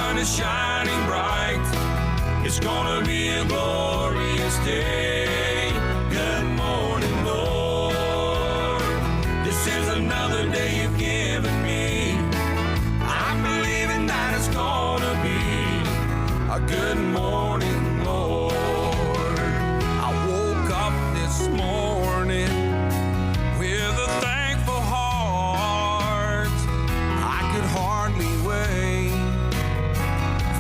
sun is shining bright. It's gonna be a glorious day. Good morning, Lord. This is another day you've given me. I'm believing that it's gonna be a good morning, Lord. I woke up this morning with a thankful heart. I could hardly wait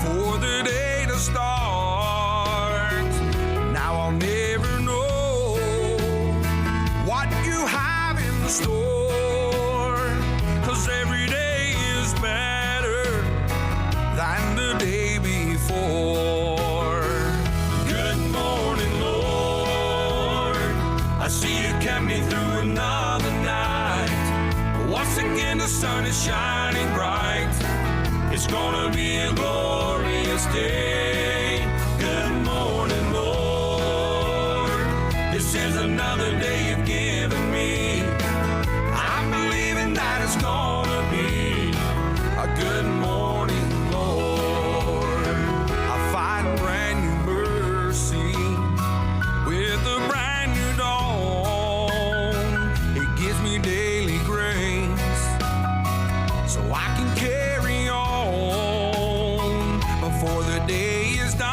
for the day to start. Now I'll never know what you have in the store, 'cause every day is better than the day before. Good morning, Lord. I see you kept me through another night. Once again the sun is shining bright. It's gonna be a glorious day. Good morning, Lord. This is another day you've given me. I'm believing that it's gonna be a good morning, Lord. I find brand new mercy with a brand new dawn. It gives me daily grace so I can carry on before the day is done.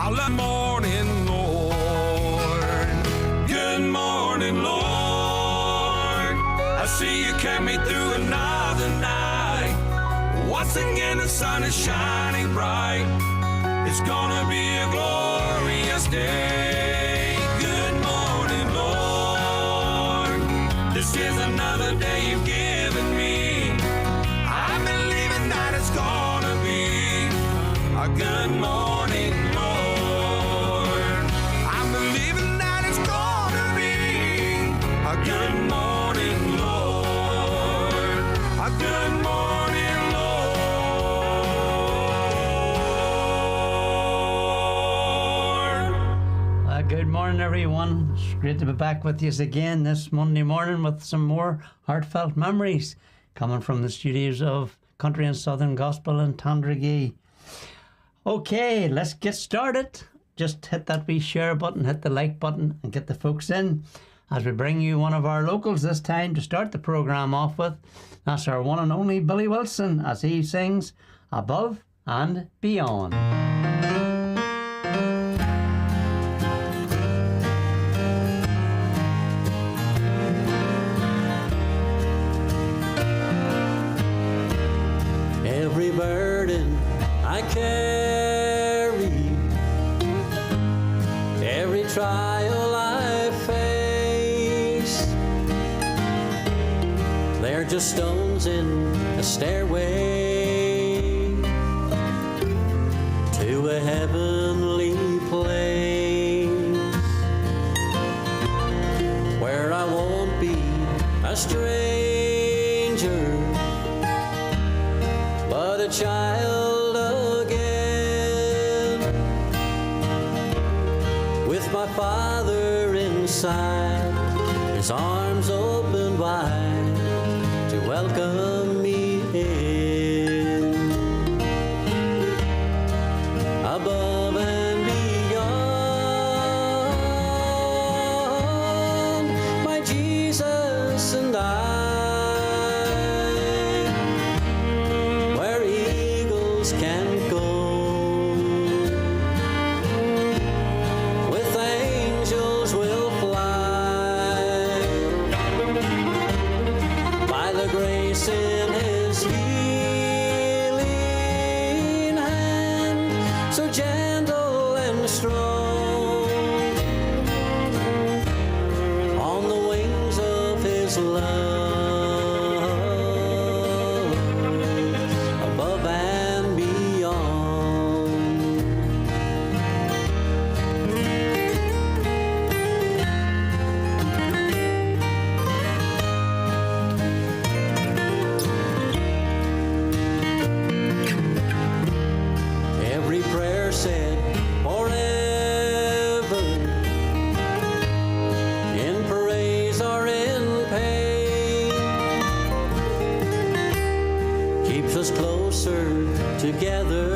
I'll love morning, Lord. Good morning, Lord. I see you kept me through another night. Once again the sun is shining bright. It's gonna be a glorious day. Good morning, Lord. This is another day you've given me. I'm believing that it's gonna be a good morning, Lord. I'm believing that it's gonna be a good morning, Lord. A good morning, Lord. Good morning, everyone. It's great to be back with you again this Monday morning with some more heartfelt memories coming from the studios of Country and Southern Gospel in Tandragee. Okay, let's get started. Just hit that wee share button, hit the like button, and get the folks in as we bring you one of our locals this time to start the program off with. That's our one and only Billy Wilson as he sings Above and Beyond. Every burden I carry, every trial I face, they're just stones in a stairway to a heavenly place, where I won't be a stranger, but a child again, with my Father inside, His arms open wide to welcome me in. Above and beyond, my Jesus and I, can go, with angels will fly, by the grace in His healing hand, so gentle and strong, on the wings of His love. Above and beyond. closer together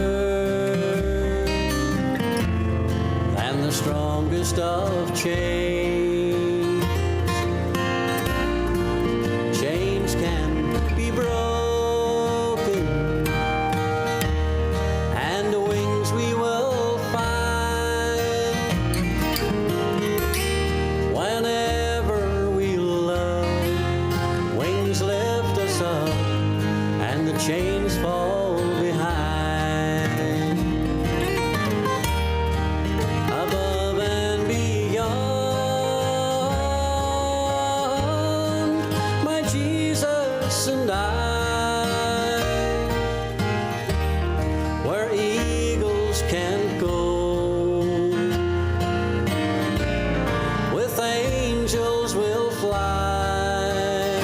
than the strongest of chains. Chains can be broken, and wings we will find whenever we love. Wings lift us up, and the chains fall behind. Above and beyond, my Jesus and I, where eagles can't go, with angels will fly,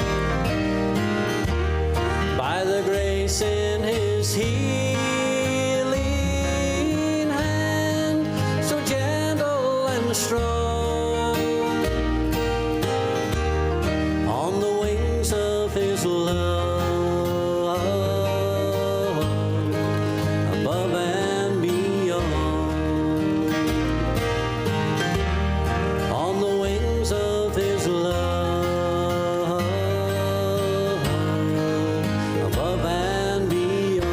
by the grace in His healing hand, so gentle and strong, on the wings of His love, above and beyond, on the wings of His love, above and beyond.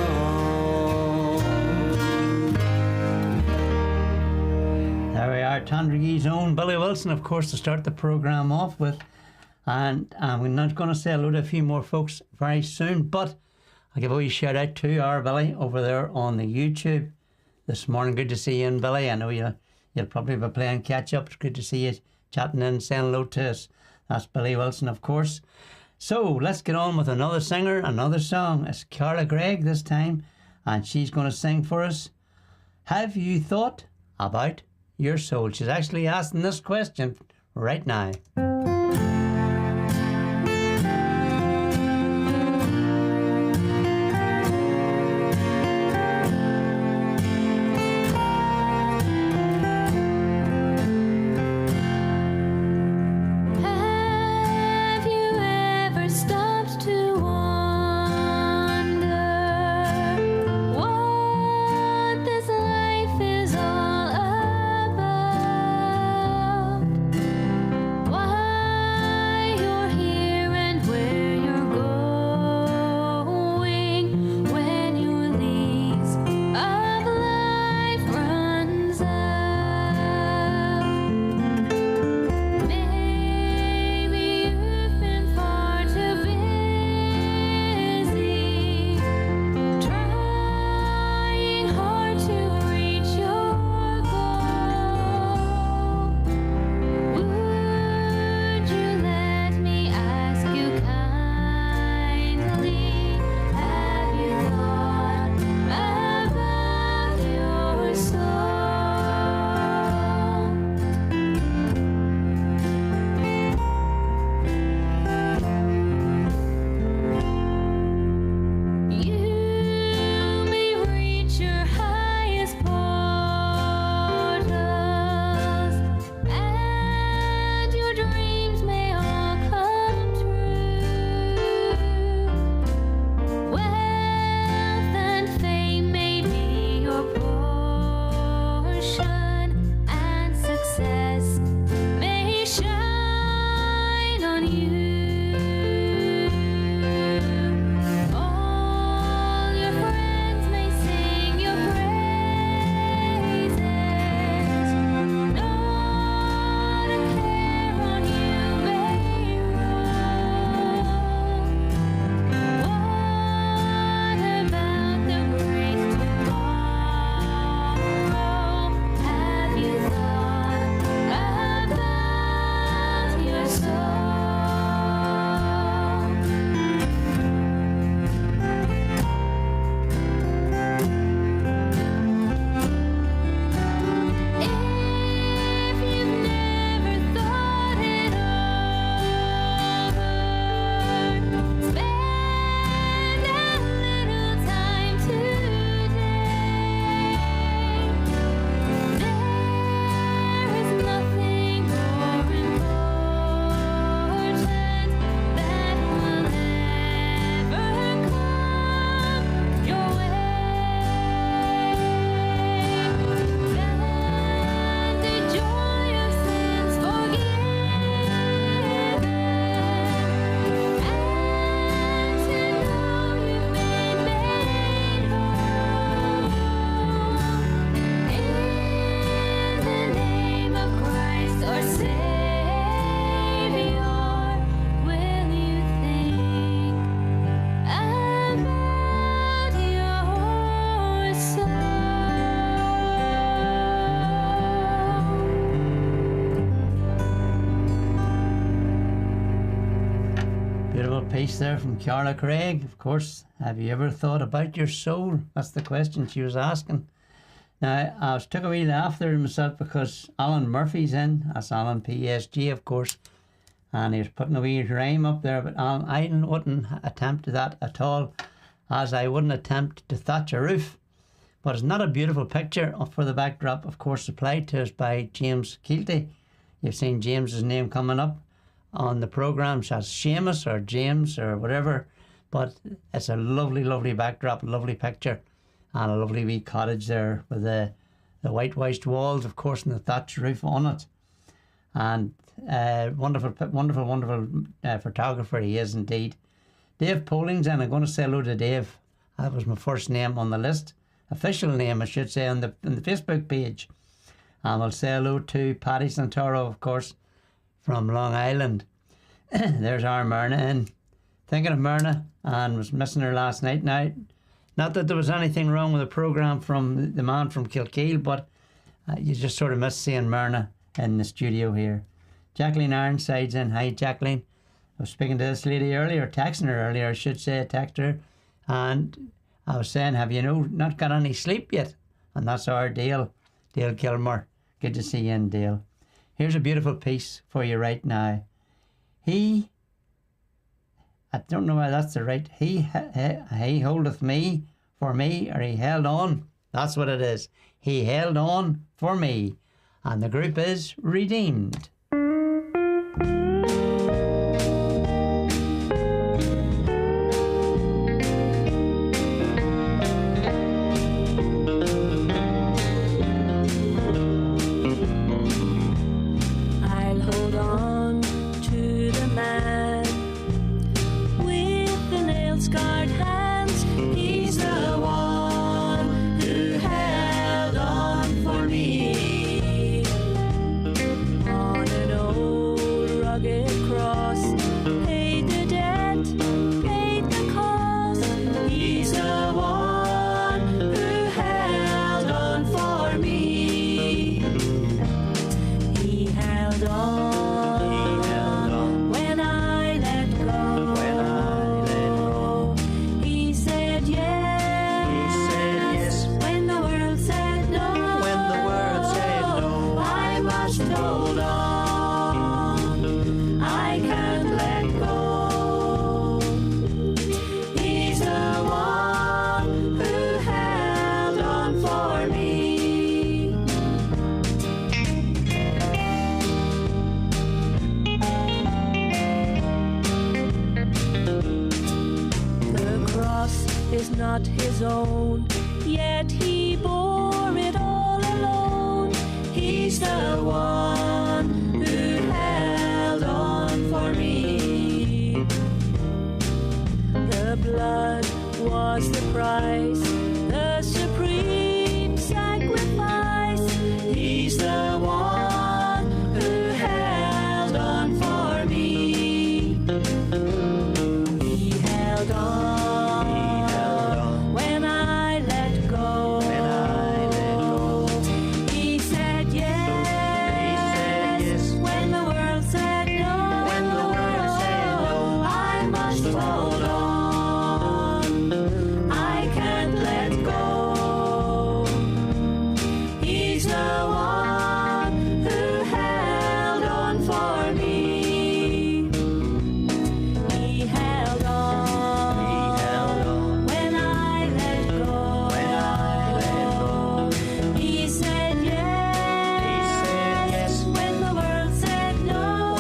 There we are, Tandragee's own Billy Wilson, of course, to start the programme off with. And we're not going to say hello to a few more folks very soon, but I'll give a wee shout out to our Billy over there on the YouTube this morning. Good to see you, Billy. I know you'll probably be playing catch up. It's good to see you chatting in, saying hello to us. That's Billy Wilson, of course. So let's get on with another singer, another song. It's Carla Gregg this time, and she's going to sing for us. Have you thought about your soul? She's actually asking this question right now. Have you ever stopped to wonder what this life is all about? Why piece there from Carla Craig. Of course, have you ever thought about your soul? That's the question she was asking. Now, I was took a wee laugh there myself because Alan Murphy's in. That's Alan PSG, of course. And he was putting a wee rhyme up there. But Alan, I wouldn't attempt that at all, as I wouldn't attempt to thatch a roof. But it's not a beautiful picture for the backdrop, of course, supplied to us by James Keelty. You've seen James's name coming up on the programme as Seamus or James or whatever. But it's a lovely, lovely backdrop, lovely picture. And a lovely wee cottage there with the whitewashed walls, of course, and the thatched roof on it. And wonderful photographer he is indeed. Dave Polling's in. I'm going to say hello to Dave. That was my first name on the list. Official name, I should say, on the Facebook page. And I'll say hello to Paddy Santoro, of course, from Long Island. There's our Myrna in. Thinking of Myrna, and was missing her last night now. Not that there was anything wrong with the programme from the man from Kilkeel, but you just sort of miss seeing Myrna in the studio here. Jacqueline Ironside's in. Hi, Jacqueline. I was speaking to this lady earlier, texting her earlier, I should say, I texted her, and I was saying, have you not got any sleep yet? And that's our Dale Kilmer. Good to see you in, Dale. Here's a beautiful piece for you right now. I don't know why that's the right. He holdeth me for me, or he held on. That's what it is. He held on for me. And the group is Redeemed. I'll hold on to the man with the nail-scarred hands. He's the one who held on for me. On an old rugged cross, paid the debt, paid the cost. He's the one who held on for me. He held on. When I let go. He said yes. When the world said no. I must hold on. I can't let go. He's the one who held on for me. The cross is not his own, yet he bore it all alone. He's the one who held on for me. The blood was the price, the supreme sacrifice. He's the one who held on for me. He held on. When I let go. He said yes. When the world said no. I must hold on. I can't let go. He's the one who held on for me. He held on. When I let go. He said yes. When the world said no.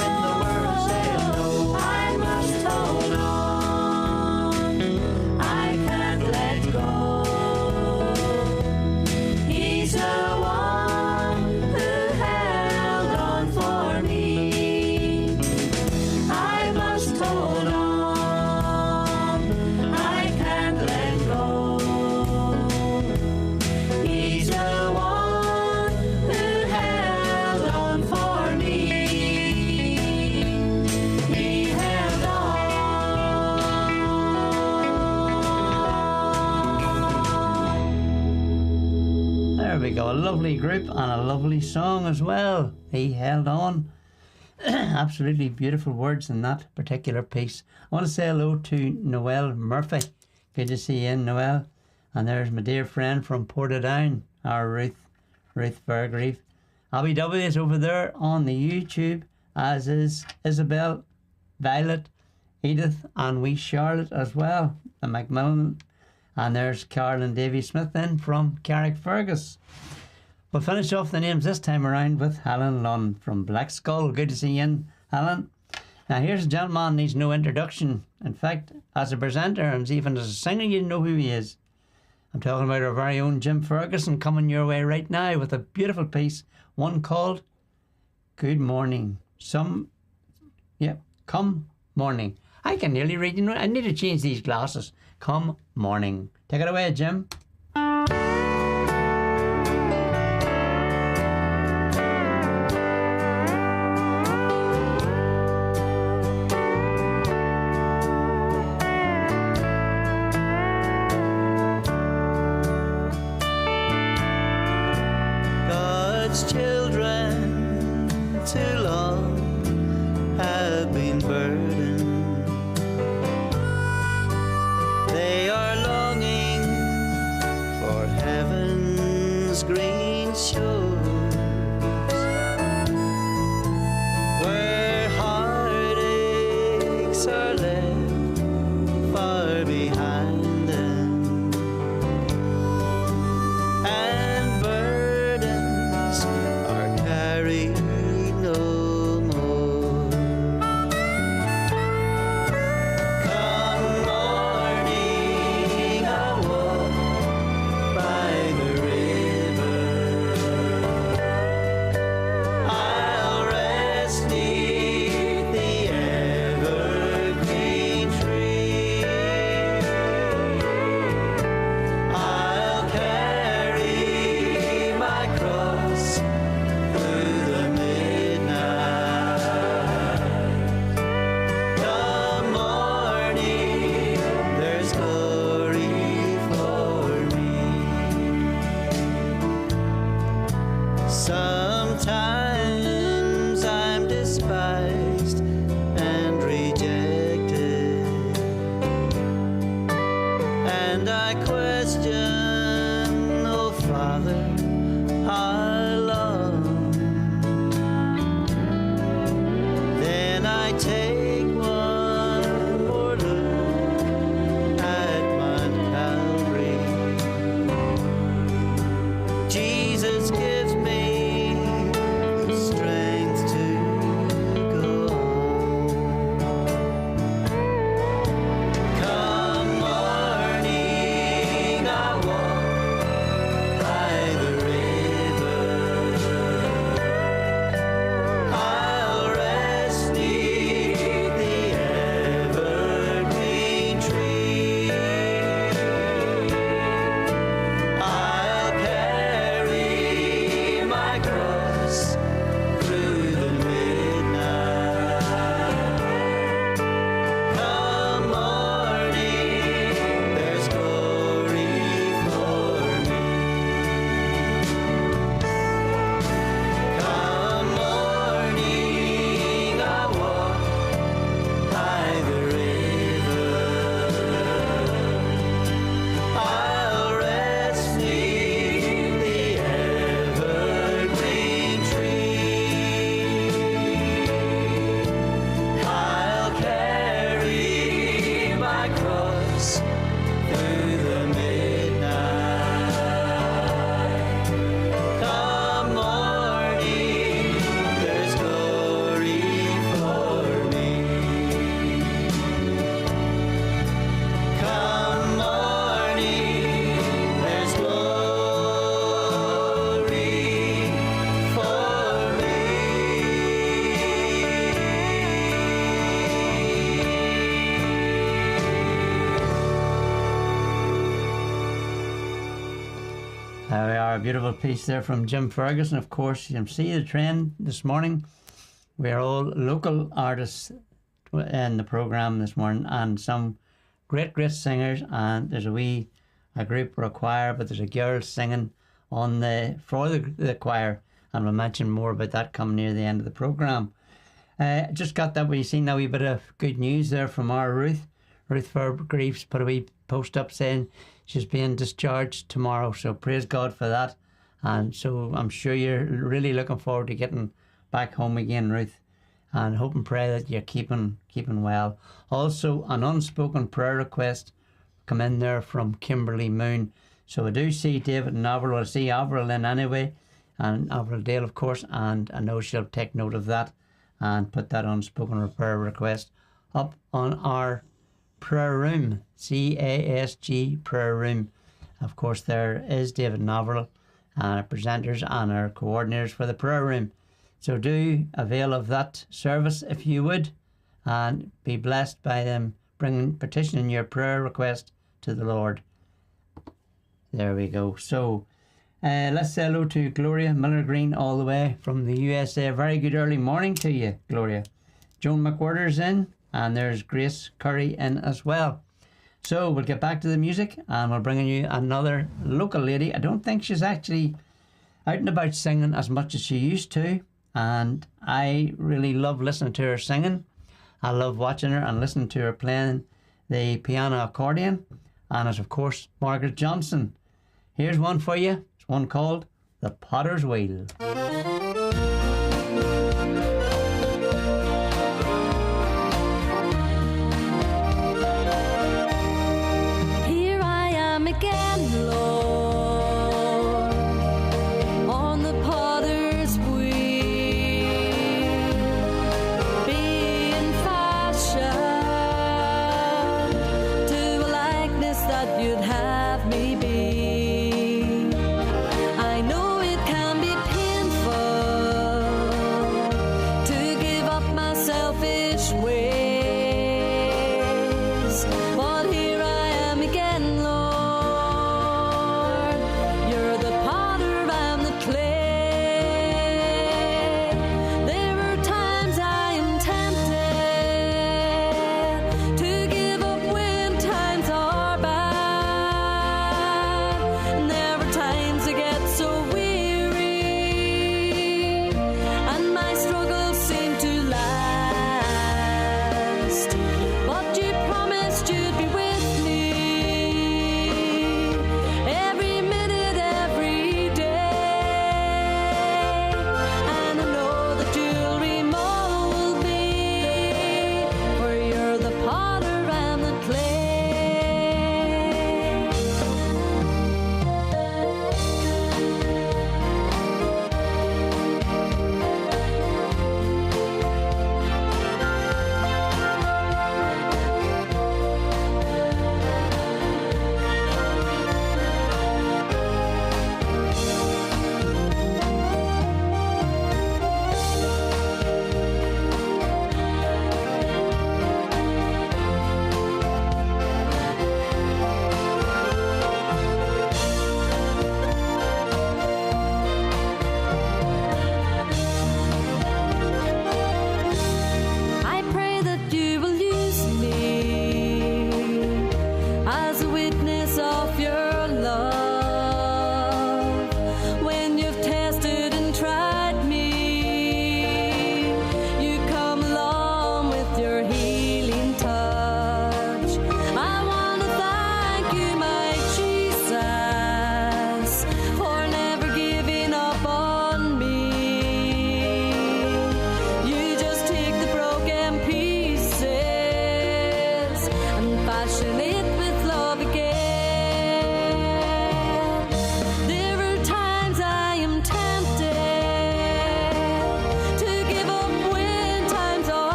I must hold on. I can't let go. He's the one who held on for me. I must hold on. I can't let go. He's the one who held on for me. He held on. There we go. A lovely group and a lovely song as well. He held on. Absolutely beautiful words in that particular piece. I want to say hello to Noel Murphy. Good to see you in, Noel. And there's my dear friend from Portadown, our Ruth Fairgrieve. Abby W is over there on the YouTube, as is Isabel, Violet, Edith, and wee Charlotte as well, the Macmillan. And there's Carolyn Davy Smith in from Carrickfergus. We'll finish off the names this time around with Helen Lunn from Black Skull. Good to see you in, Helen. Now here's a gentleman needs no introduction. In fact, as a presenter and even as a singer, you know who he is. I'm talking about our very own Jim Ferguson, coming your way right now with a beautiful piece, one called Good Morning. Come Morning. I can nearly read, I need to change these glasses. Come Morning. Take it away, Jim. God's children too long have been burdened. They are longing for heaven's green shores, where heartaches are left far behind them, and burdens are carried no more. Come morning, I walk by the river. I'll rest neath the evergreen tree. I'll carry my cross through the midnight. Come morning, there's glory for me. Sometimes I'm despised and rejected, and I question, oh Father, how long? Then I take one more look at Mount Calvary. Jesus gives me the strength to go on. Come morning, I walk by the river. I'll rest neath the evergreen tree. I'll carry my cross through the midnight. Come morning, there's glory for me. Come morning, I walk by the river. I'll rest neath the evergreen tree. I'll carry my cross through the midnight. Come morning, there's glory for me. Come morning, there's glory for me. There we are, a beautiful piece there from Jim Ferguson. Of course, you can see the trend this morning. We are all local artists in the programme this morning, and some great singers. And there's a group or a choir, but there's a girl singing for the choir, and we'll mention more about that coming near the end of the programme. Just got that we seen a wee bit of good news there from our Ruth. Ruth Fairgreaves put a wee post up saying she's being discharged tomorrow. So praise God for that. And so I'm sure you're really looking forward to getting back home again, Ruth. And hope and pray that you're keeping well. Also, an unspoken prayer request come in there from Kimberly Moon. So I do see David and Avril. I see Avril in anyway, and Avril Dale, of course, and I know she'll take note of that and put that unspoken prayer request up on our prayer room, CASG prayer room. Of course, there is David and Avril, and our presenters and our coordinators for the prayer room. So do avail of that service if you would, and be blessed by them petitioning your prayer request to the Lord. There we go. So let's say hello to Gloria Miller Green all the way from the USA. Very good early morning to you, Gloria. Joan McWhirter's in, and there's Grace Curry in as well. So we'll get back to the music, and we're bringing you another local lady. I don't think she's actually out and about singing as much as she used to, and I really love listening to her singing. I love watching her and listening to her playing the piano accordion, and it's of course Margaret Johnson. Here's one for you. It's one called The Potter's Wheel. Here I am again, Lord, on the potter's wheel, being fashioned to a likeness that you'd have me be. I know it can be painful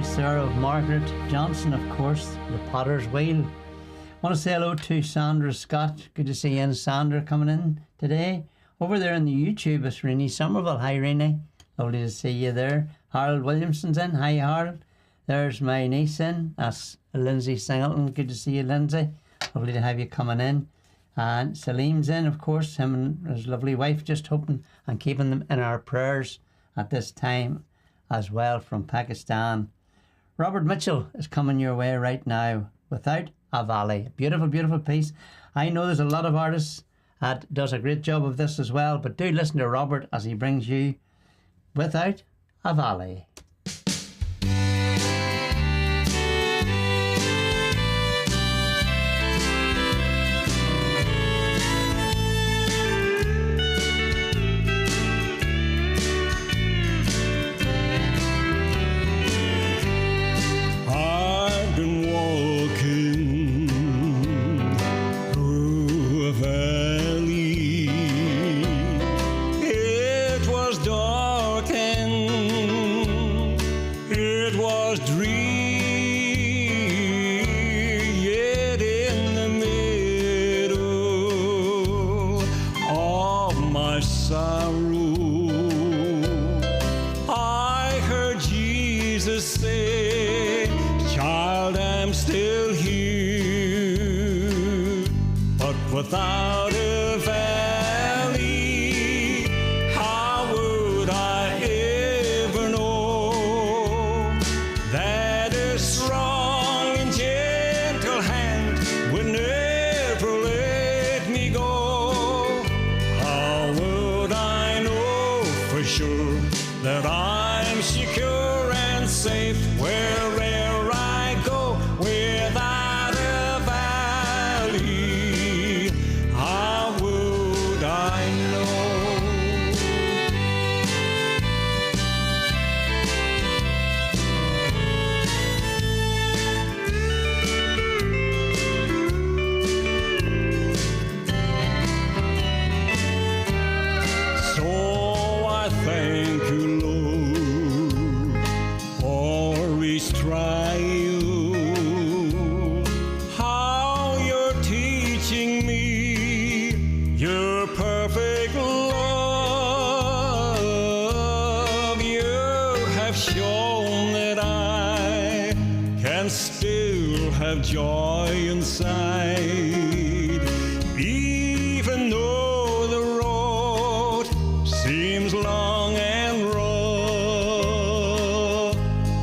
voice there of Margaret Johnson, of course, the Potter's Wheel. Want to say hello to Sandra Scott. Good to see you and Sandra coming in today. Over there on the YouTube is Renee Somerville. Hi, Renee. Lovely to see you there. Harold Williamson's in. Hi, Harold. There's my niece in. That's Lindsay Singleton. Good to see you, Lindsay. Lovely to have you coming in. And Salim's in, of course. Him and his lovely wife, just hoping and keeping them in our prayers at this time as well from Pakistan. Robert Mitchell is coming your way right now. Without a Valley. Beautiful, beautiful piece. I know there's a lot of artists that does a great job of this as well, but do listen to Robert as he brings you Without a Valley. I've been walking through a valley. It was dark and it was dreary, yet in the middle of my sorrow, I heard Jesus say, "Child, I'm still here," but without a valley, how would I ever know that a strong and gentle hand would never let me go? How would I know for sure that I'm secure and safe wherever I go without a valley? How would I know? So I thank you, Lord, for each trial. How you're teaching me your perfect love. You have shown that I can still have joy inside, even though the road seems long and rough.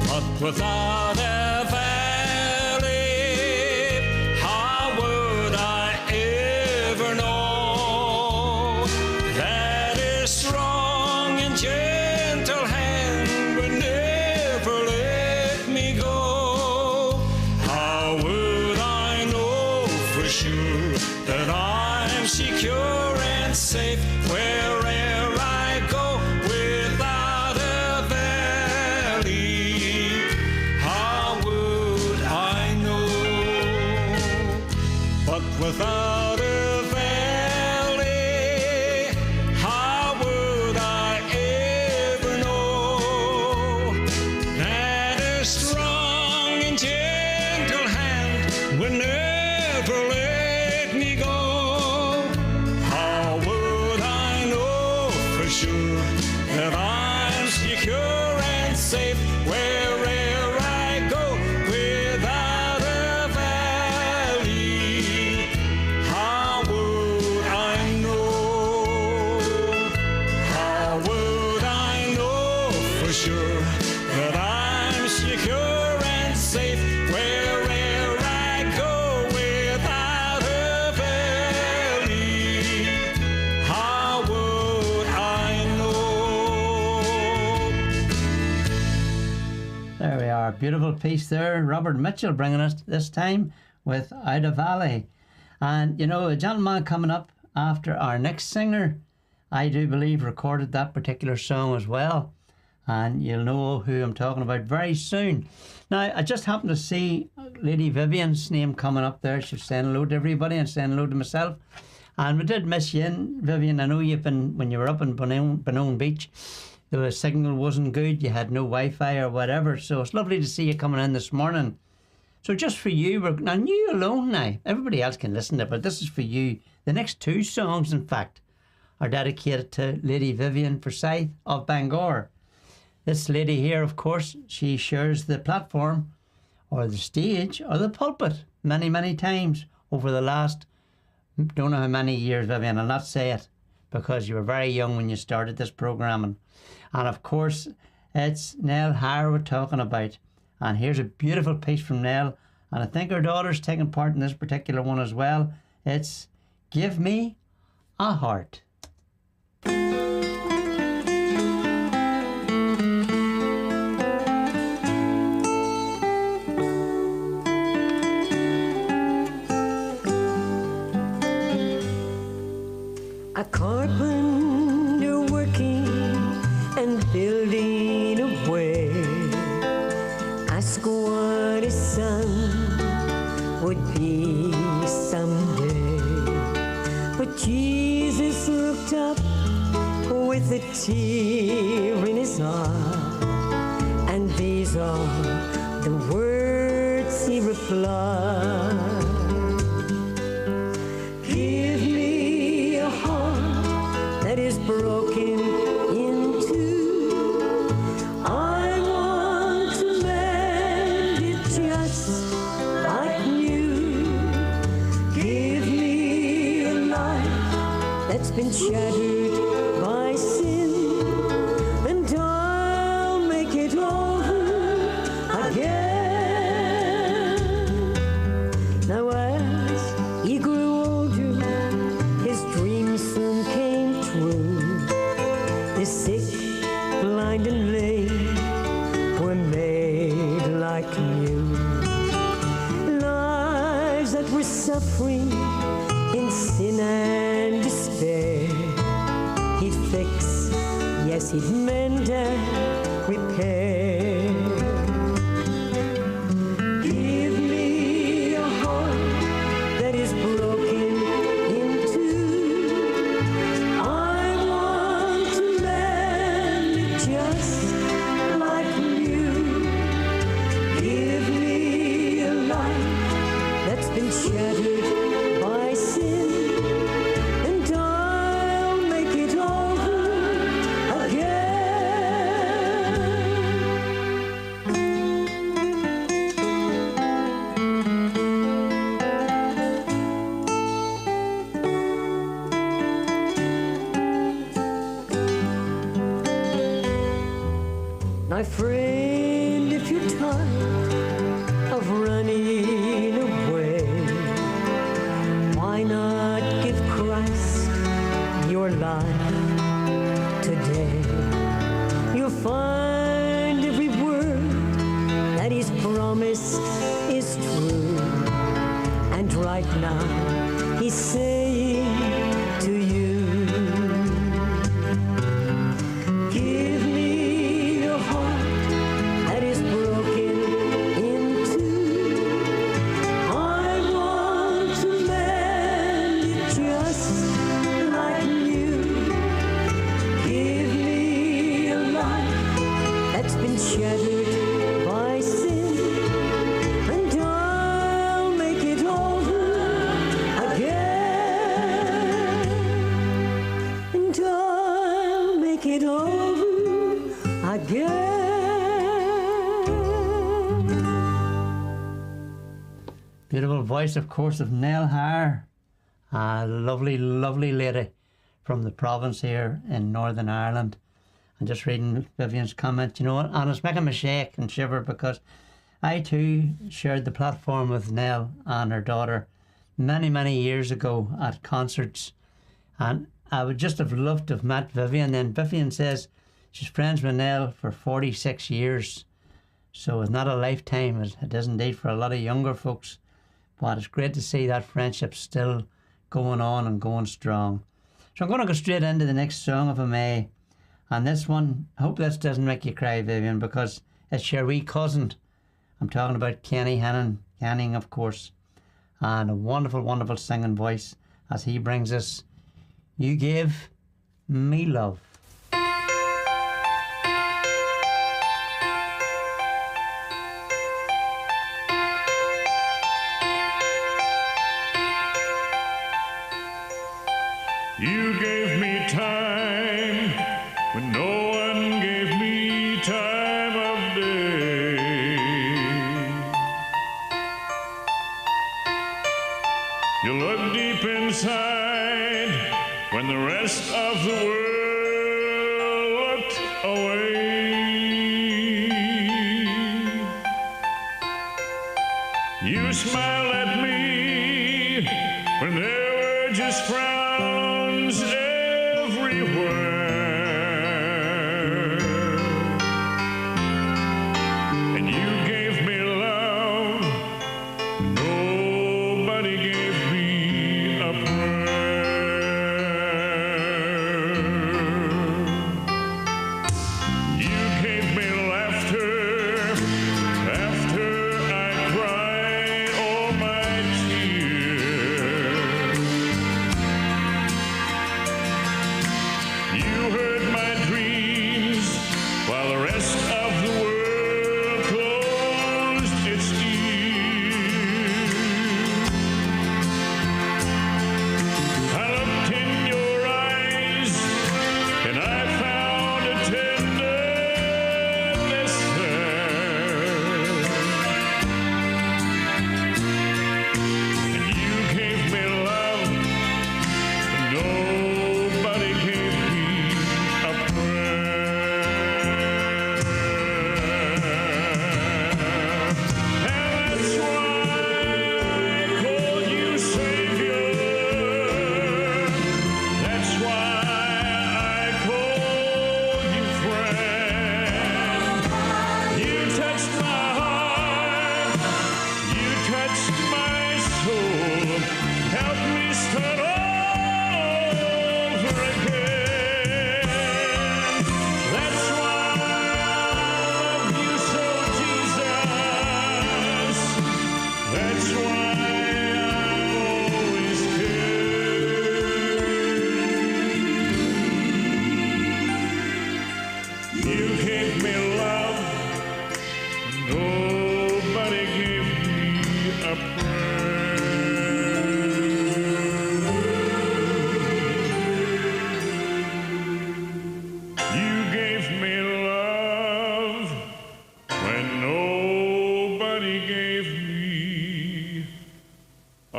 But without a valley, how would I ever know that a strong and gentle hand would never let me go? How would I know for sure that I'm secure and safe wherever I go without a valley? How would I know? But without a valley, how would I ever know that a strong and gentle hand would never let me go? How would I know for sure that I'm secure and safe wherever I go without a valley? How would I know? How would I know for sure that I'm secure and safe wherever I go without a valley? How would I know? There we are. Beautiful piece there. Robert Mitchell bringing us this time Without a Valley. And, you know, a gentleman coming up after our next singer, I do believe, recorded that particular song as well. And you'll know who I'm talking about very soon. Now, I just happened to see Lady Vivian's name coming up there. She's saying hello to everybody and saying hello to myself. And we did miss you in, Vivian. I know you've been, when you were up in Benone Beach, the signal wasn't good, you had no Wi-Fi or whatever. So it's lovely to see you coming in this morning. So just for you, now you alone now, everybody else can listen to it, but this is for you. The next two songs, in fact, are dedicated to Lady Vivian Forsyth of Bangor. This lady here, of course, she shares the platform or the stage or the pulpit many, many times over the last, don't know how many years, Vivian, I'll not say it because you were very young when you started this programming. And of course, it's Nell Hare we're talking about. And here's a beautiful piece from Nell, and I think her daughter's taking part in this particular one as well. It's Give Me a Heart. A carpenter working and building a way, ask what his son would be someday. But Jesus looked up with a tear in his eye, and these are the words he replied. Give me a heart that is broken in two. I want to mend it just like new. Give me a life that's been shattered by sin, and I'll make it over again. Now as he grew older, his dreams soon came true. The sick, blind and lame were made like new. Lives that were suffering in sin and despair, he'd fix, yes, he'd mend and repair. Give me a heart that is broken in two. I want to mend it just like new. Give me a life that's been shattered by sin, and I'll make it over again. My friend, if you're tired of running away, why not give Christ your life today? You'll find every word that he's promised is true. And right now, he's saying to you, give me a heart that is broken in two. I want to mend it just like new. Give me a life that's been shattered by sin, and I'll make it over again. And I'll make it over again. Beautiful voice, of course, of Nell Hare. A lovely, lovely lady from the province here in Northern Ireland. And just reading Vivian's comment, you know what, and it's making me shake and shiver because I too shared the platform with Nell and her daughter many, many years ago at concerts. And I would just have loved to have met Vivian. And Vivian says she's friends with Nell for 46 years. So it's not a lifetime, it is indeed for a lot of younger folks. But it's great to see that friendship still going on and going strong. So I'm going to go straight into the next song, if I may. And this one, I hope this doesn't make you cry, Vivian, because it's your wee cousin. I'm talking about Kenny Henning, of course. And a wonderful, wonderful singing voice as he brings us You Give Me Love. You gave me time when no one gave me time of day. You look deep inside when the rest of the world looked away. You smiled at me when there were just frowns everywhere. And you gave me love, nobody gave me a prayer. You gave me laughter after I cried all my tears. You heard my dreams while the rest of the world closed its ears. I looked in your eyes and I found a tenderness there. And you gave me love, but nobody gave me a prayer. And that's why I call you Savior. That's why I call you friend. You touched my heart, you touched my soul, help me start over again. That's why I love you so, Jesus. That's why I've always cared. You gave me love, nobody gave me a prayer. You gave me love when nobody gave me a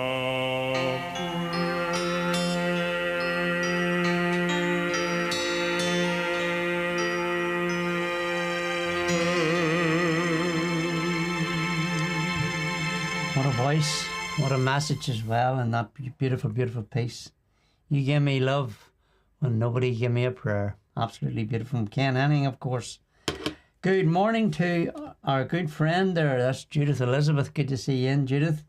What a voice, what a message as well, and that beautiful, beautiful piece. You gave me love when nobody gave me a prayer. Absolutely beautiful. From Ken Henning, of course. Good morning to our good friend there. That's Judith Elizabeth. Good to see you in, Judith.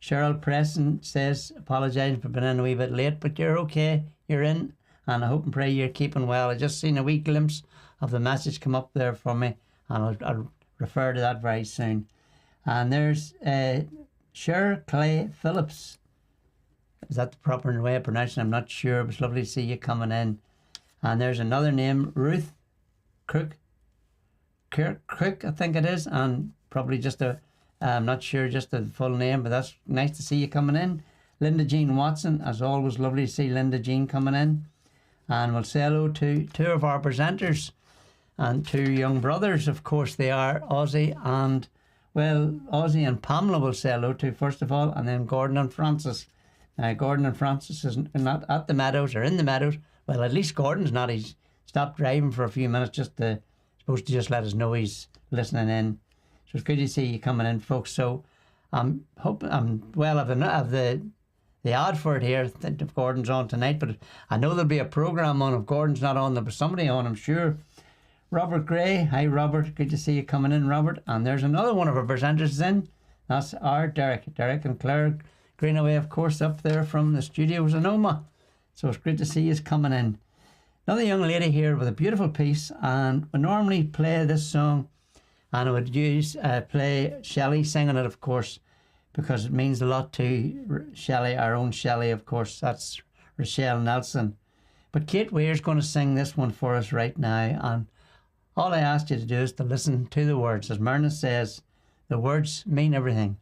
Cheryl Preston says, apologising for being in a wee bit late, but you're okay. You're in, and I hope and pray you're keeping well. I just seen a wee glimpse of the message come up there for me, and I'll refer to that very soon. And there's Cher Clay Phillips. Is that the proper way of pronouncing it? I'm not sure. It was lovely to see you coming in. And there's another name, Ruth Crook, I think it is, and probably just I'm not sure just the full name, but that's nice to see you coming in. Linda Jean Watson, as always, lovely to see Linda Jean coming in. And we'll say hello to two of our presenters and two young brothers, of course they are, Ozzy and Pamela will say hello to first of all, and then Gordon and Francis. Gordon and Francis is not at the Meadows or in the Meadows. Well, at least Gordon's not. He's stopped driving for a few minutes supposed to just let us know he's listening in. So it's good to see you coming in, folks. So I'm hoping of the ad for it here. If Gordon's on tonight, but I know there'll be a programme on. If Gordon's not on, there'll be somebody on, I'm sure. Robert Gray. Hi, Robert. Good to see you coming in, Robert. And there's another one of our presenters in. That's our Derek and Claire Greenaway, of course, up there from the studios in Oma. So it's great to see you coming in. Another young lady here with a beautiful piece, and we normally play this song, and I would play Shelley singing it, of course, because it means a lot to Shelley, our own Shelley, of course. That's Rochelle Nelson. But Kate Weir's going to sing this one for us right now, and all I ask you to do is to listen to the words. As Myrna says, the words mean everything.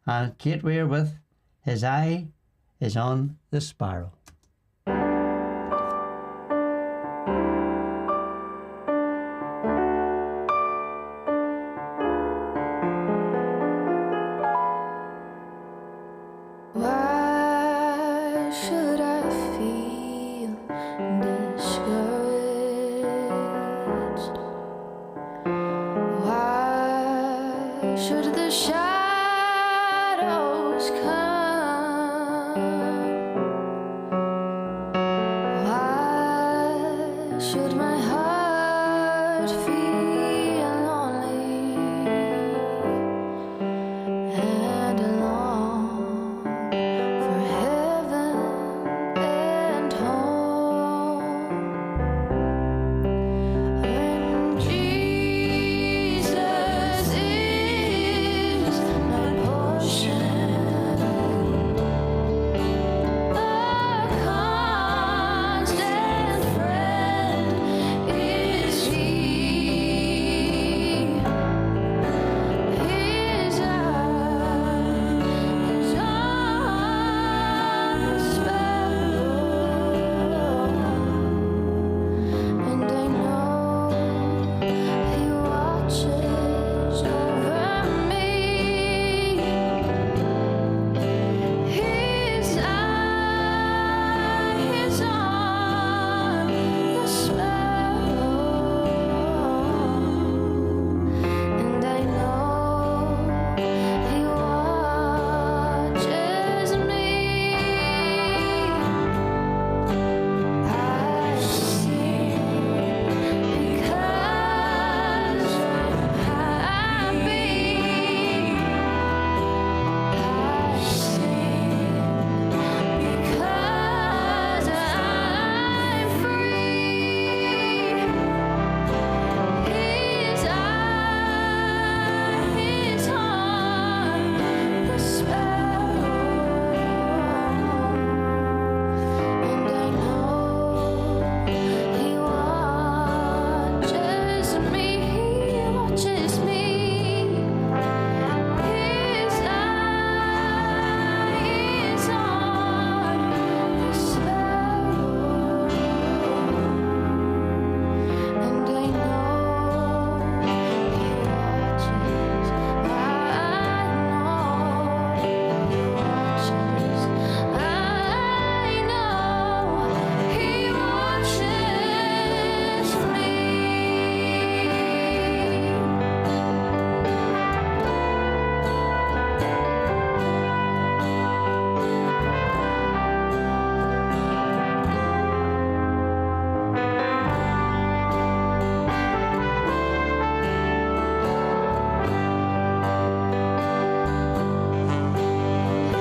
And Kate Weir with His Eye is on the Sparrow. Should my heart feel lonely and alone for heaven and home? When Jesus is my portion, a constant friend is He. His eye is unspellable, and I know He watches over me. His eye is unspellable, and I know He watches me. I sing because I'm happy. I sing because I'm free. His eye is on the sparrow, and I know He watches me. He watches me. His eye is on the sparrow, and I know He watches. I know He watches. I know He watches me.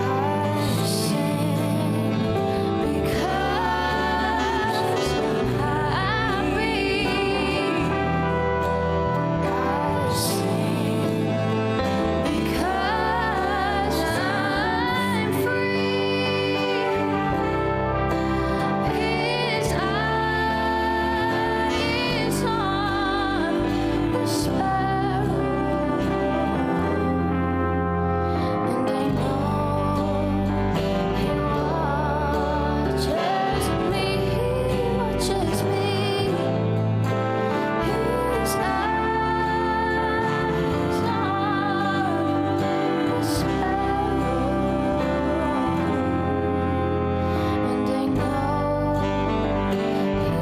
I sing because I'm happy. I sing because I'm free. His eye is on the sparrow, and I know He watches me. He watches me. His eye is on the sparrow, and I know He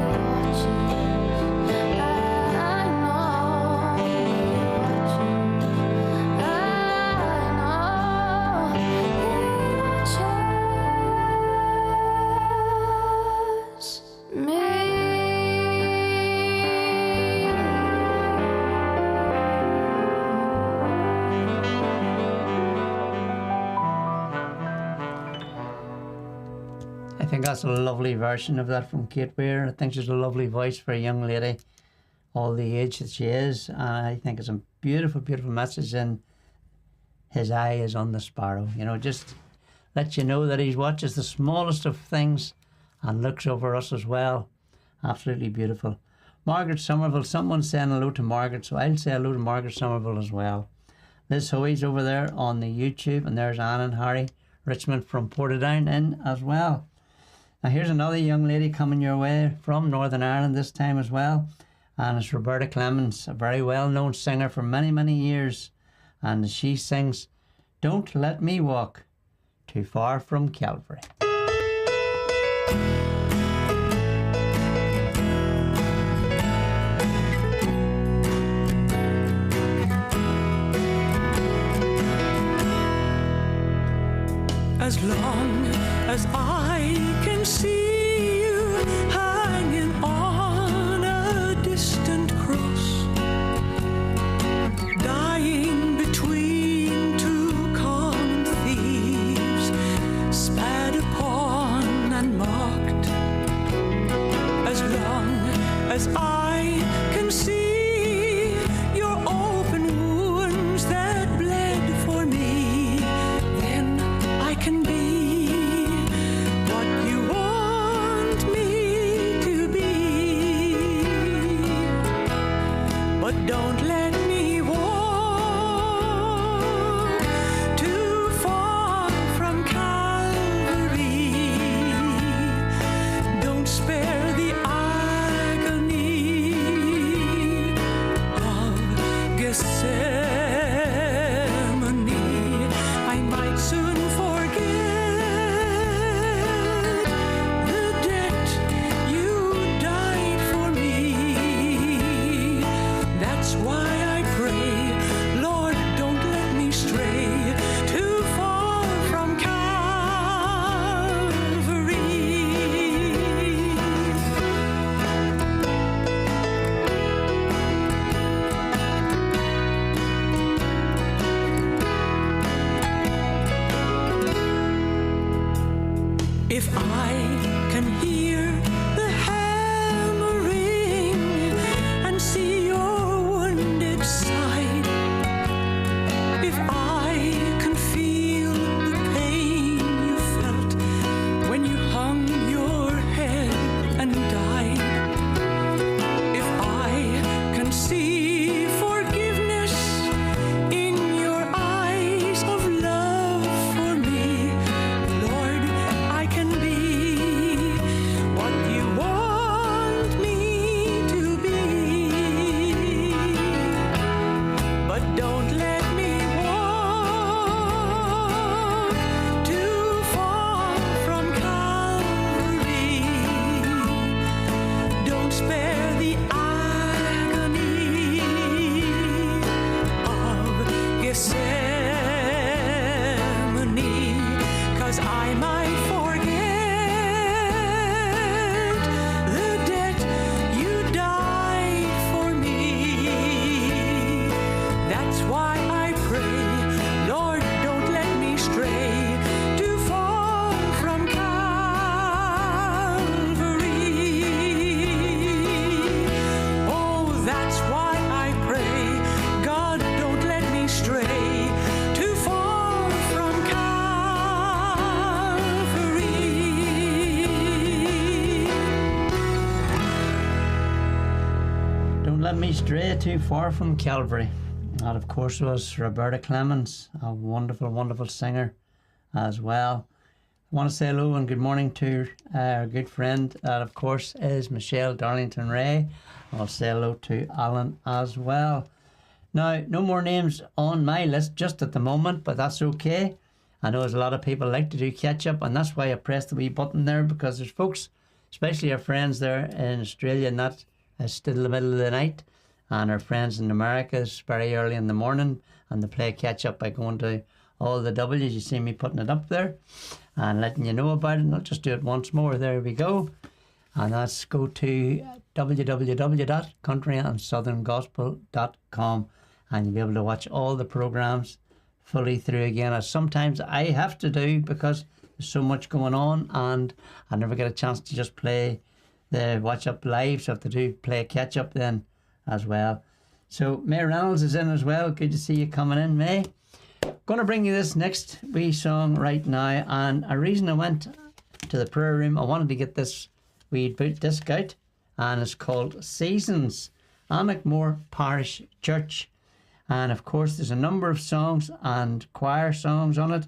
watches. I know He watches. I know He watches me. I think that's a lovely version of that from Kate Weir. I think she's a lovely voice for a young lady, all the age that she is. I think it's a beautiful, beautiful message. And His eye is on the sparrow. You know, just let you know that He watches the smallest of things and looks over us as well. Absolutely beautiful. Margaret Somerville, someone's saying hello to Margaret, so I'll say hello to Margaret Somerville as well. Liz Hoey's over there on the YouTube, and there's Anne and Harry Richmond from Portadown in as well. Now here's another young lady coming your way from Northern Ireland this time as well, and it's Roberta Clemens, a very well-known singer for many, many years, and she sings Don't Let Me Walk Too Far from Calvary. as long as I can see you hanging on a distant cross, dying between two common thieves, spat upon and mocked, as long as I can see your open wounds that bled for me, then I can be what you want me to be. But don't let me walk too far from Calvary. Don't spare the agony of Gethsemane. I might soon forget the debt you died for me. That's why I pray, Lord, don't let me stray too far from Calvary. If I can hear the hammering and see your wounded side, if I can feel the pain you felt when you hung your head and died, if I can see forgiveness in your eyes of love for me, Lord, I can be what you want me to be. But don't let me walk too far from Calvary. Don't spare the agony of Gethsemane, 'cause I might forget the debt you died for me. That's why I pray, Lord, don't let me stray too far from Calvary. Oh, that's why I pray, God, don't let me stray too far from Calvary. Don't let me stray too far from Calvary. That, of course, was Roberta Clemens, a wonderful, wonderful singer as well. I want to say hello and good morning to our good friend, that, of course, is Michelle Darlington Ray. I'll say hello to Alan as well. Now, no more names on my list just at the moment, but that's okay. I know there's a lot of people like to do catch-up, and that's why I pressed the wee button there, because there's folks, especially our friends there in Australia, and that is still in the middle of the night, and our friends in America is very early in the morning, and they play catch-up by going to all the W's. You see me putting it up there and letting you know about it, and I'll just do it once more. There we go. And that's go to www.countryandsoutherngospel.com, and you'll be able to watch all the programs fully through again, as sometimes I have to do because there's so much going on and I never get a chance to just play the watch up live, so I have to do play catch up then as well. So May Reynolds is in as well. Good to see you coming in, May. Going to bring you this next wee song right now, and a reason I went to the prayer room, I wanted to get this wee boot disc out, and it's called Seasons, Annickmore Parish Church. And of course there's a number of songs and choir songs on it,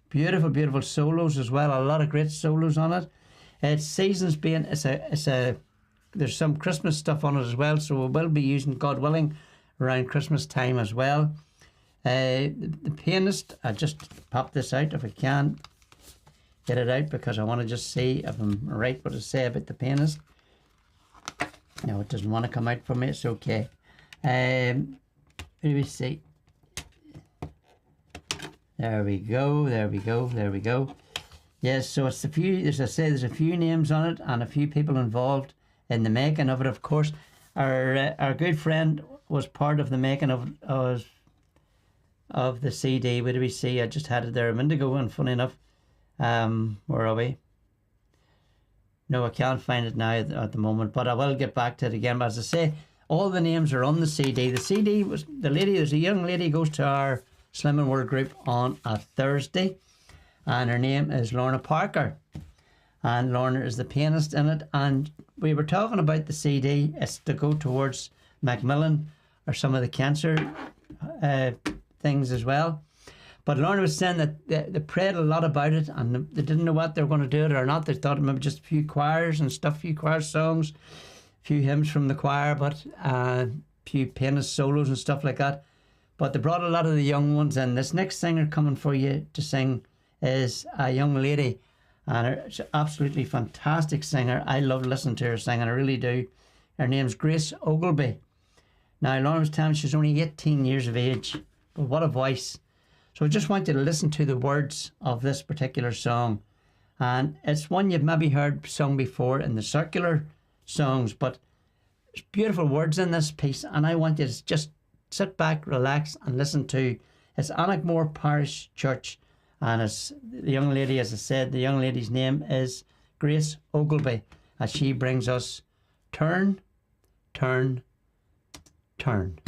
beautiful, beautiful solos as well, a lot of great solos on it. It's Seasons being, it's a there's some Christmas stuff on it as well, so we will be using, God willing, around Christmas time as well. The pianist, I just pop this out if I can get it out, because I want to just see if I'm right what to say about the pianist. No, it doesn't want to come out for me, it's okay. Let me see. There we go. Yes, so it's a few, as I say, there's a few names on it and a few people involved in the making of it. Of course, our good friend was part of the making of the CD. Where do we see? I just had it there a minute ago, and funny enough, where are we? No, I can't find it now at the moment, but I will get back to it again. But as I say, all the names are on the CD. The CD was there's a young lady goes to our Slim and Word group on a Thursday, and her name is Lorna Parker, and Lorna is the pianist in it. And we were talking about the CD. It's to go towards Macmillan or some of the cancer things as well. But Lorna was saying that they prayed a lot about it, and they didn't know what they were going to do it or not. They thought maybe just a few choirs and stuff, a few choir songs, a few hymns from the choir, but a few pianist solos and stuff like that. But they brought a lot of the young ones in. This next singer coming for you to sing is a young lady, and she's an absolutely fantastic singer. I love listening to her sing, and I really do. Her name's Grace Ogilvy. Now, Lorna was telling me she's only 18 years of age, but what a voice. So I just want you to listen to the words of this particular song. And it's one you've maybe heard sung before in the circular songs, but there's beautiful words in this piece, and I want you to just sit back, relax, and listen to. It's Annaghmore Parish Church, and it's the young lady, as I said, the young lady's name is Grace Ogilvy, as she brings us Turn, Turn, Turn.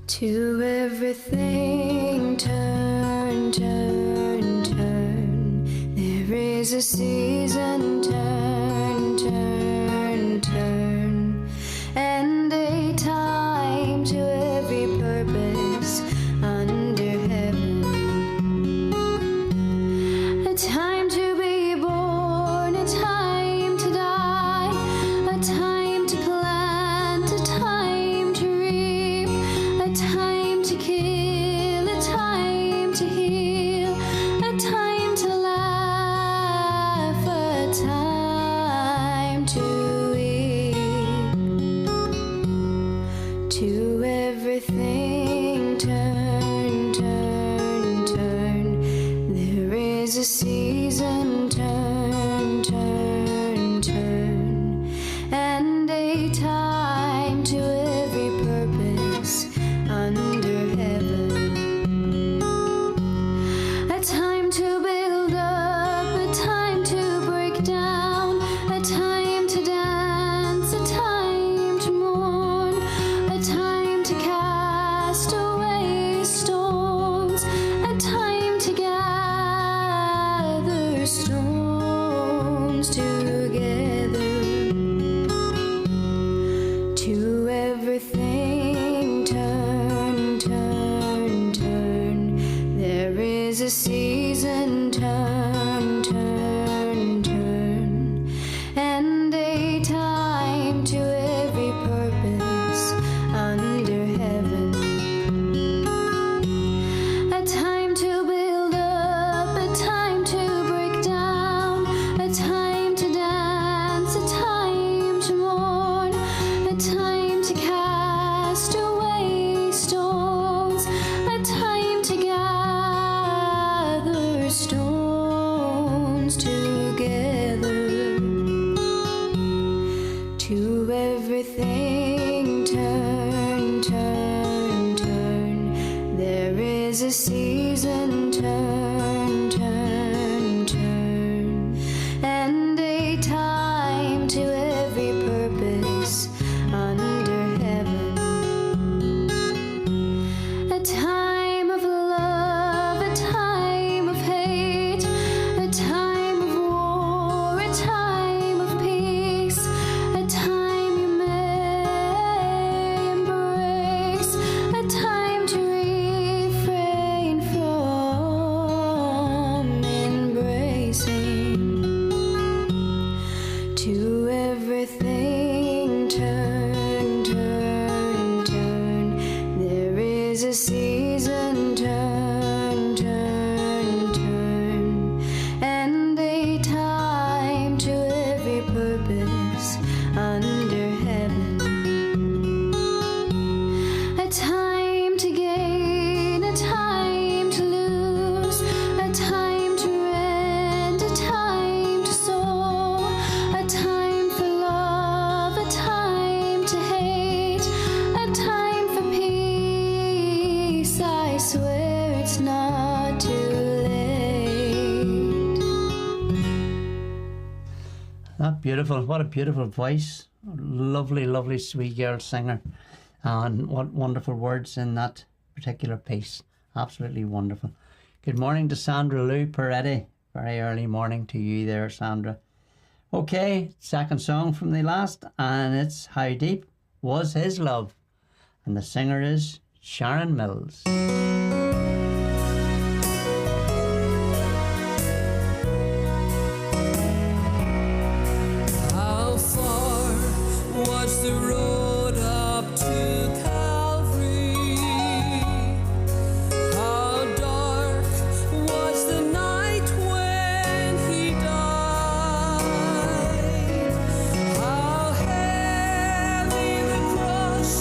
To everything turn, turn, turn. There is a season, turn, turn, turn. And a time to every purpose under heaven. A time to be born, a time to die, a time to plant, a time to reap, a time to kill, a time to heal, a time to laugh, a time to weep. To everything turn, turn, turn. There is a season, turn, turn, turn. And a time to every purpose under heaven. A time to build up, a time to break down, a time to dance, a time to mourn, a time to cast away stones, a time to gather stones together. To everything turn, turn, turn. There is a season, turn, turn, turn. And a time to every purpose under heaven. A time to build up, a time to break down, a time to dance, a time to mourn, a time to cast away stones, a time to gather stones together. To everything turn, turn, turn. There is a season, turn, turn, turn. And a time to every purpose under heaven. A time of love, a time of hate, a time of war, a time of peace, a time you may embrace, a time to refrain from beautiful. What a beautiful voice. Lovely, lovely, sweet girl singer. And what wonderful words in that particular piece. Absolutely wonderful. Good morning to Sandra Lou Peretti. Very early morning to you there, Sandra. Okay, second song from the last, and it's How Deep Was His Love? And the singer is Sharon Mills. How far was the road up to Calvary? How dark was the night when he died? How heavy the cross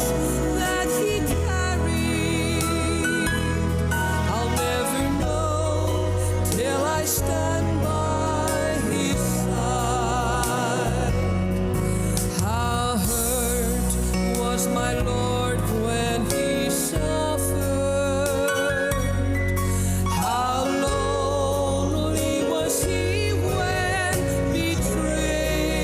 that he carried? I'll never know till I stand by his side. How hurt was my Lord when he suffered? How lonely was he when betrayed?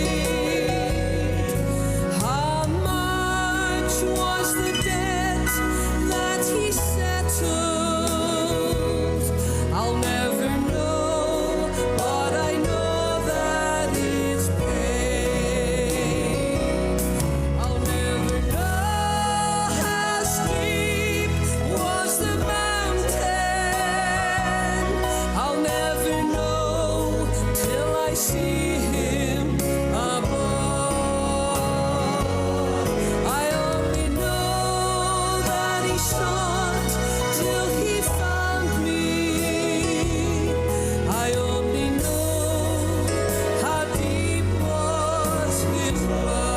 How much was the debt that he settled? I'll never know, but I know that it's paid. I'll never know how steep was the mountain. I'll never know till I see him above. I only know that he sought till he found me. I only know how deep was his love.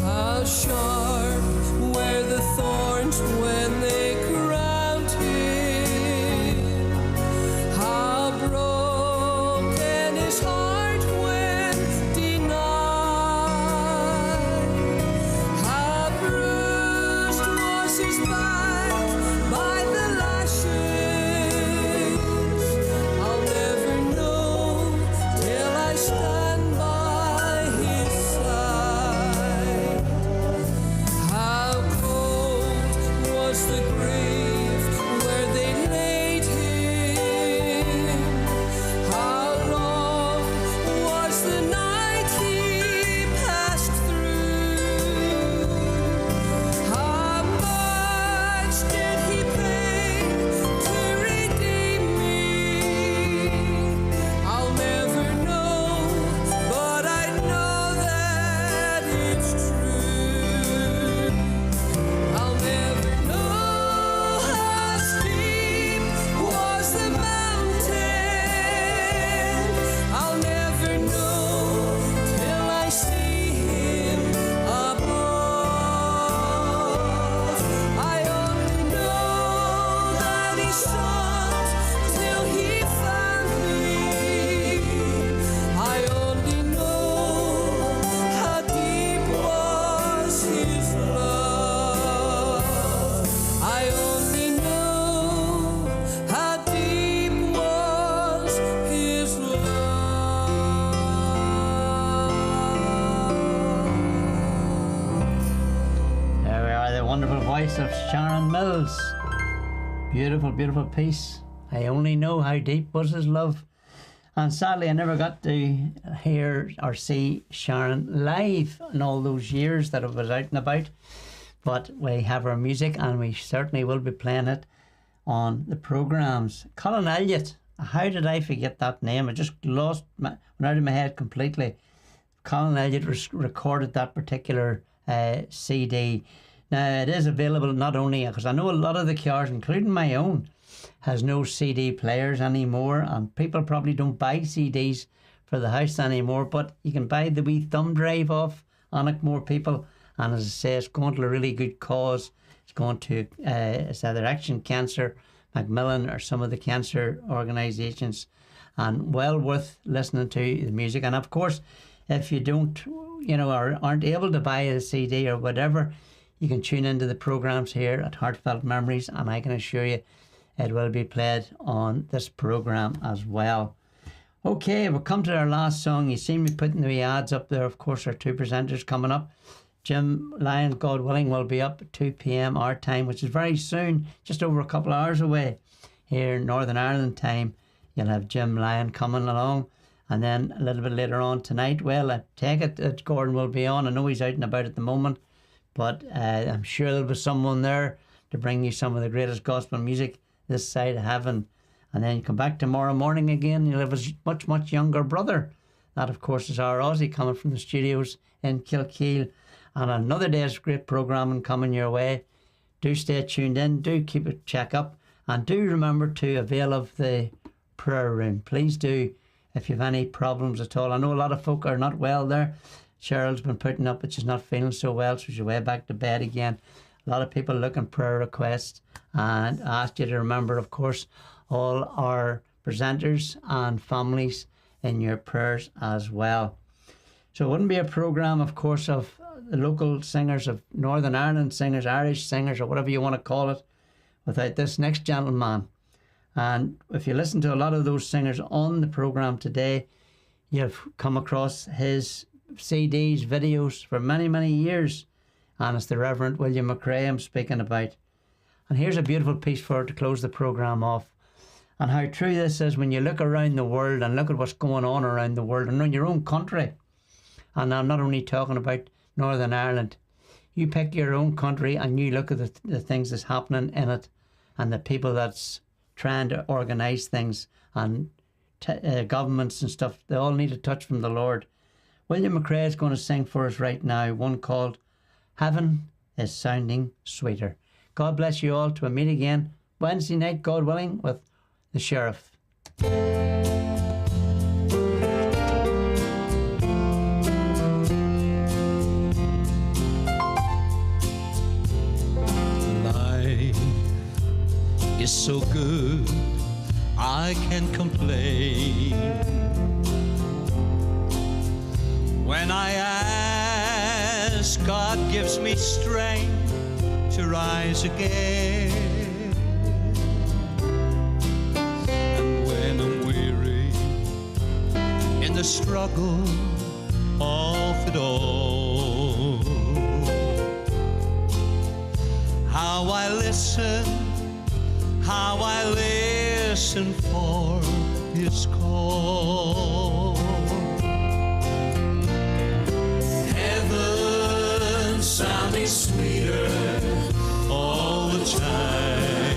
How sharp were the thorns when they crowned him? How broken his heart when denied? How bruised was his back by the lashes? I'll never know till I stand by his side. How cold was the grave where they laid him? How long was the night he passed through? How much did he pay to redeem me? I'll never know, but I know that it's true. I'll never know how steep was the mountain. I'll never know till I see him above. I only know that he sought till he found me. I only know how deep was his love. I only know how deep was his love. There we are, the wonderful voice of Sharon Mills. Beautiful, beautiful piece. I only know how deep was his love. And sadly, I never got to hear or see Sharon live in all those years that I was out and about. But we have her music, and we certainly will be playing it on the programmes. Colin Elliott, how did I forget that name? I just went out of my head completely. Colin Elliott recorded that particular CD. Now, it is available not only, because I know a lot of the cars, including my own, has no CD players anymore, and people probably don't buy CDs for the house anymore, but you can buy the wee thumb drive off Anik More people, and as I say, it's going to a really good cause. It's going to it's either Action Cancer, Macmillan, or some of the cancer organisations, and well worth listening to the music. And of course, if you don't, or aren't able to buy a CD or whatever, you can tune into the programs here at Heartfelt Memories, and I can assure you it will be played on this program as well. Okay, we'll come to our last song. You see me putting the ads up there. Of course, our two presenters coming up. Jim Lyon, God willing, will be up at 2 p.m. our time, which is very soon, just over a couple of hours away. Here in Northern Ireland time, you'll have Jim Lyon coming along. And then a little bit later on tonight, well, I take it that Gordon will be on. I know he's out and about at the moment, but I'm sure there'll be someone there to bring you some of the greatest gospel music this side of heaven. And then you come back tomorrow morning again, you'll have a much, much younger brother. That, of course, is our Aussie coming from the studios in Kilkeel. And another day's great programming coming your way. Do stay tuned in, do keep a check up, and do remember to avail of the prayer room. Please do, if you have any problems at all. I know a lot of folk are not well there. Cheryl's been putting up that she's not feeling so well, so she's way back to bed again. A lot of people looking prayer requests, and I ask you to remember, of course, all our presenters and families in your prayers as well. So it wouldn't be a programme, of course, of the local singers, of Northern Ireland singers, Irish singers, or whatever you want to call it, without this next gentleman. And if you listen to a lot of those singers on the programme today, you've come across his CDs, videos for many, many years. And it's the Reverend William McRae I'm speaking about. And here's a beautiful piece for to close the programme off. And how true this is when you look around the world and look at what's going on around the world and in your own country. And I'm not only talking about Northern Ireland. You pick your own country and you look at the things that's happening in it and the people that's trying to organise things and governments and stuff. They all need a touch from the Lord. William McRae is going to sing for us right now, one called Heaven is Sounding Sweeter. God bless you all. Till we meet again Wednesday night, God willing, with the Sheriff. Life is so good, I can't complain. When I ask, God gives me strength to rise again. And when I'm weary in the struggle of it all, how I listen for His call. Heaven sounding sweeter all the time.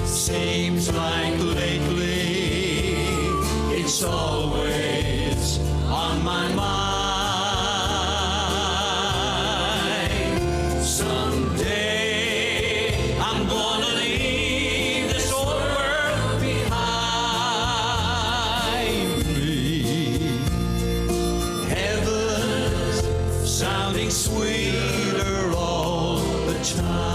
Seems like lately it's always on my mind. Someday I'm gonna leave this old world behind me. Heaven's sounding sweeter all the time.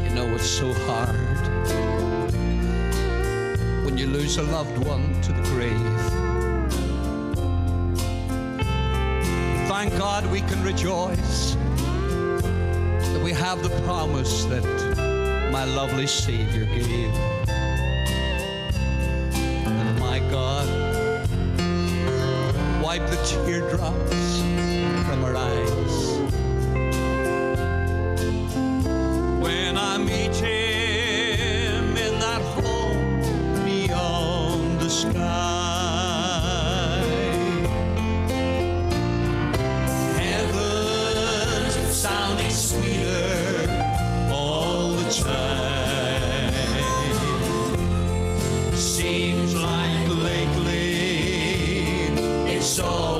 You know it's so hard when you lose a loved one to the grave. Thank God we can rejoice that we have the promise that my lovely Savior gave. And my God, wipe the teardrops from our eyes. When I meet Him in that home beyond the sky, heaven's sounding sweeter all the time. Seems like lately it's all